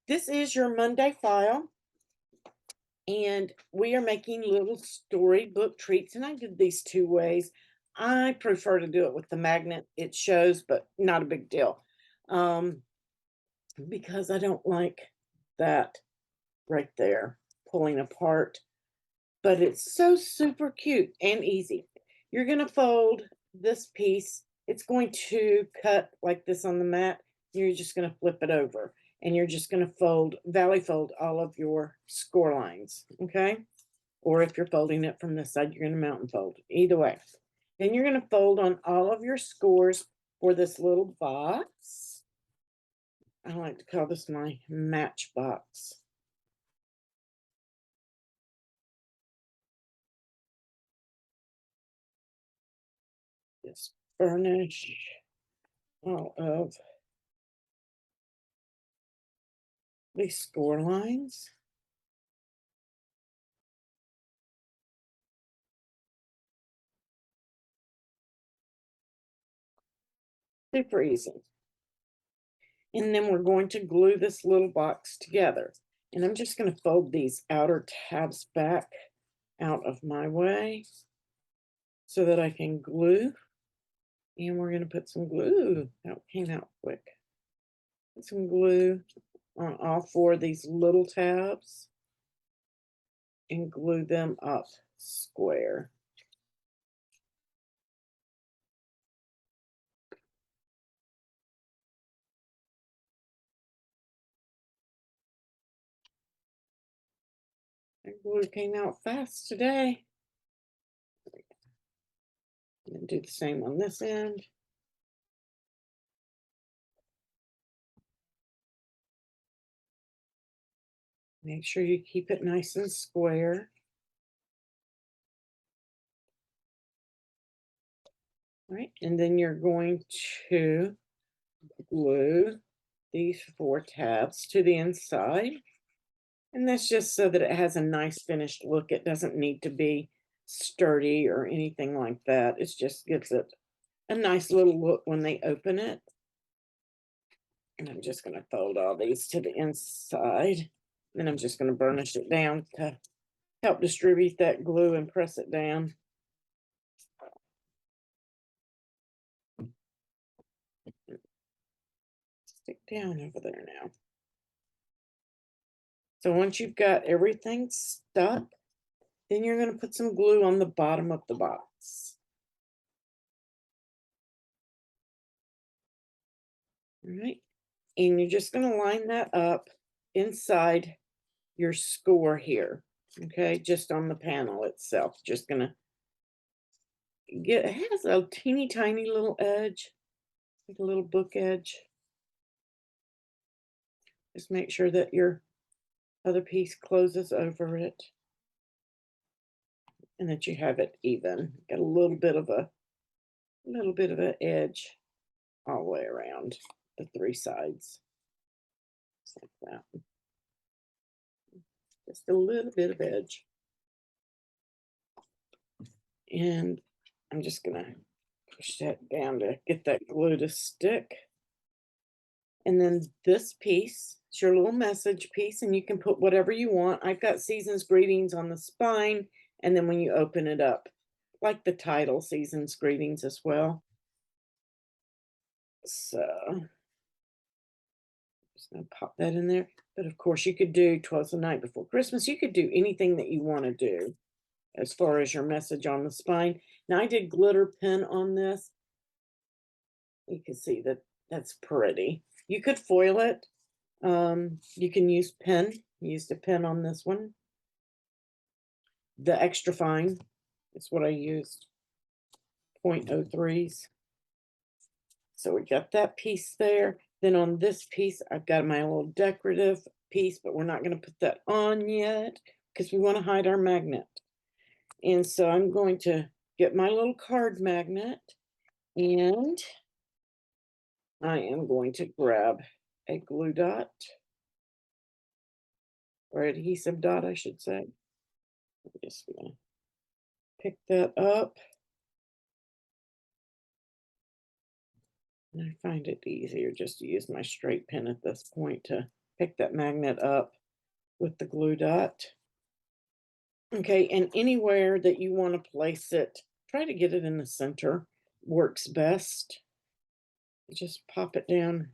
This is your Monday file, and we are making little storybook treats. And I did these two ways. I prefer to do it with the magnet. It shows, but not a big deal, um, because I don't like that right there pulling apart. But it's so super cute and easy. You're going to fold this piece. It's going to cut like this on the mat. You're just going to flip it over and you're just going to valley fold all of your score lines. Okay. Or if you're folding it from this side, you're going to mountain fold. Either way. Then you're going to fold on all of your scores for this little box. I like to call this my match box. Just burnish all of these score lines. Super easy. And then we're going to glue this little box together. And I'm just going to fold these outer tabs back out of my way so that I can glue. And we're going to put some glue. That came out quick. Put some glue on all four of these little tabs and glue them up square. That glue came out fast today. And do the same on this end. Make sure you keep it nice and square. Right, and then you're going to glue these four tabs to the inside. And that's just so that it has a nice finished look. It doesn't need to be sturdy or anything like that. It just gives it a nice little look when they open it. And I'm just going to fold all these to the inside. Then I'm just going to burnish it down to help distribute that glue and press it down. Stick down over there now. So once you've got everything stuck, then you're going to put some glue on the bottom of the box. All right. And you're just going to line that up inside your score here. Okay. Just on the panel itself. Just going to it has a teeny tiny little edge, like a little book edge. Just make sure that your other piece closes over it and that you have it even. Got a little bit of an edge all the way around the three sides. Just like that. Just a little bit of edge. And I'm just going to push that down to get that glue to stick. And then this piece is your little message piece, and you can put whatever you want. I've got Season's Greetings on the spine, and then when you open it up, like the title, Season's Greetings as well. So just going to pop that in there. But of course, you could do 'Twas the Night Before Christmas. You could do anything that you want to do as far as your message on the spine. Now, I did glitter pen on this. You can see that that's pretty. You could foil it. You can use pen. Used a pen on this one. The extra fine is what I used. 0.03s. So we got that piece there. Then on this piece, I've got my little decorative piece, but we're not going to put that on yet because we want to hide our magnet. And so I'm going to get my little card magnet, and I am going to grab a glue dot, or adhesive dot, I should say. I'm just going to pick that up. And I find it easier just to use my straight pen at this point to pick that magnet up with the glue dot. Okay, and anywhere that you want to place it, try to get it in the center. Works best. Just pop it down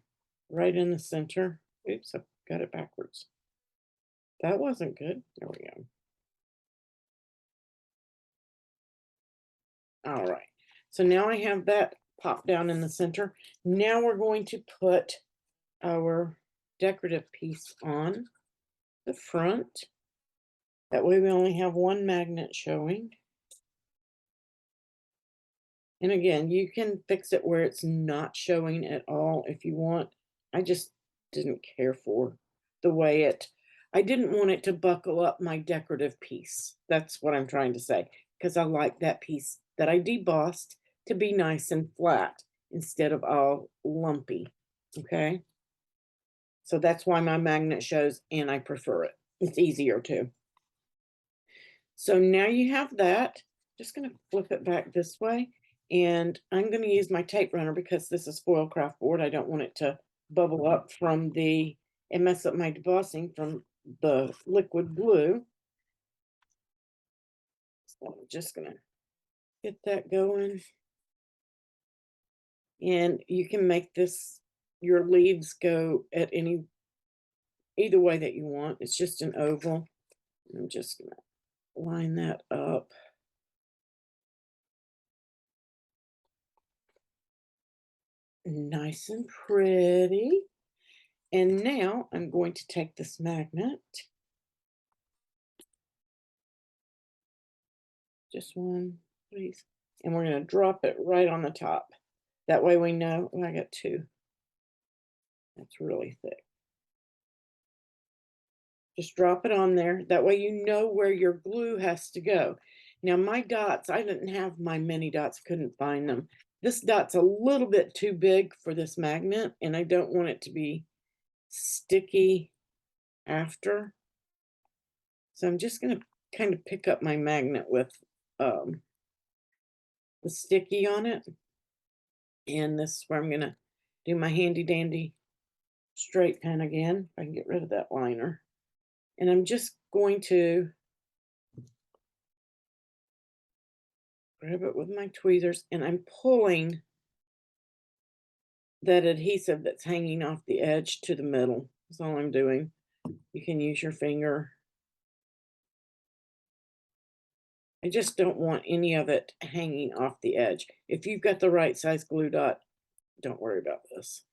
right in the center. Oops, I got it backwards. That wasn't good. There we go. All right. So now I have that popped down in the center. Now we're going to put our decorative piece on the front. That way we only have one magnet showing. And again, you can fix it where it's not showing at all if you want. I just didn't care for the way I didn't want it to buckle up my decorative piece. That's what I'm trying to say, because I like that piece that I debossed to be nice and flat instead of all lumpy, okay? So that's why my magnet shows, and I prefer it. It's easier too. So now you have that. Just going to flip it back this way. And I'm going to use my tape runner because this is foil craft board. I don't want it to bubble up from and mess up my debossing from the liquid glue. So I'm just going to get that going. And you can make your leaves go at either way that you want. It's just an oval. I'm just going to line that up. Nice and pretty. And now I'm going to take this magnet, just one, please, and we're going to drop it right on the top. That way we know, oh, I got two. That's really thick. Just drop it on there. That way you know where your glue has to go. Now my dots, I didn't have my mini dots, couldn't find them. This dot's a little bit too big for this magnet, and I don't want it to be sticky after. So I'm just going to kind of pick up my magnet with the sticky on it. And this is where I'm going to do my handy dandy straight pen again. If I can get rid of that liner. And I'm just going to grab it with my tweezers, and I'm pulling that adhesive that's hanging off the edge to the middle. That's all I'm doing. You can use your finger. I just don't want any of it hanging off the edge. If you've got the right size glue dot, don't worry about this.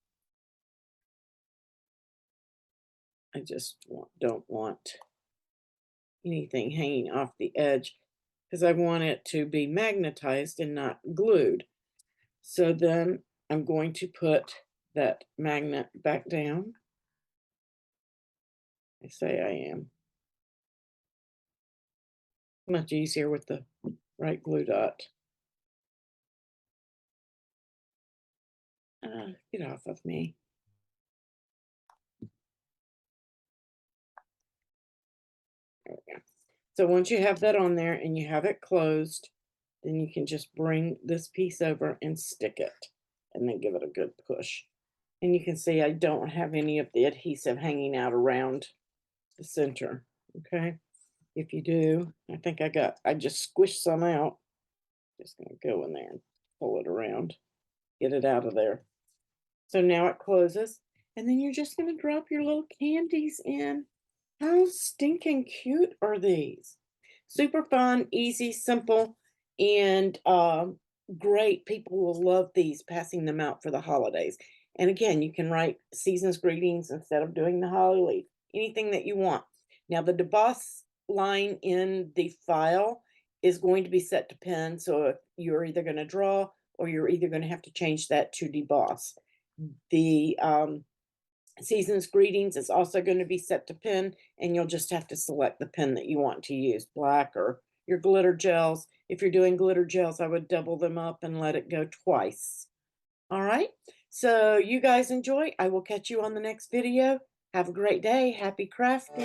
I just don't want anything hanging off the edge because I want it to be magnetized and not glued. So then I'm going to put that magnet back down. I say I am. Much easier with the right glue dot. Get off of me. There we go. So once you have that on there and you have it closed, then you can just bring this piece over and stick it and then give it a good push. And you can see I don't have any of the adhesive hanging out around the center, okay? If you do, I think I just squished some out. Just gonna go in there and pull it around, get it out of there. So now it closes, and then you're just gonna drop your little candies in. How stinking cute are these? Super fun, easy, simple, and great. People will love these, passing them out for the holidays. And again, you can write season's greetings instead of doing the holly leaf, anything that you want. Now, the deboss line in the file is going to be set to pen. So if you're either going to draw or you're either going to have to change that to deboss. The season's greetings is also going to be set to pen, and you'll just have to select the pen that you want to use, black or your glitter gels. If you're doing glitter gels, I would double them up and let it go twice. All right, so you guys enjoy. I will catch you on the next video. Have a great day. Happy crafting.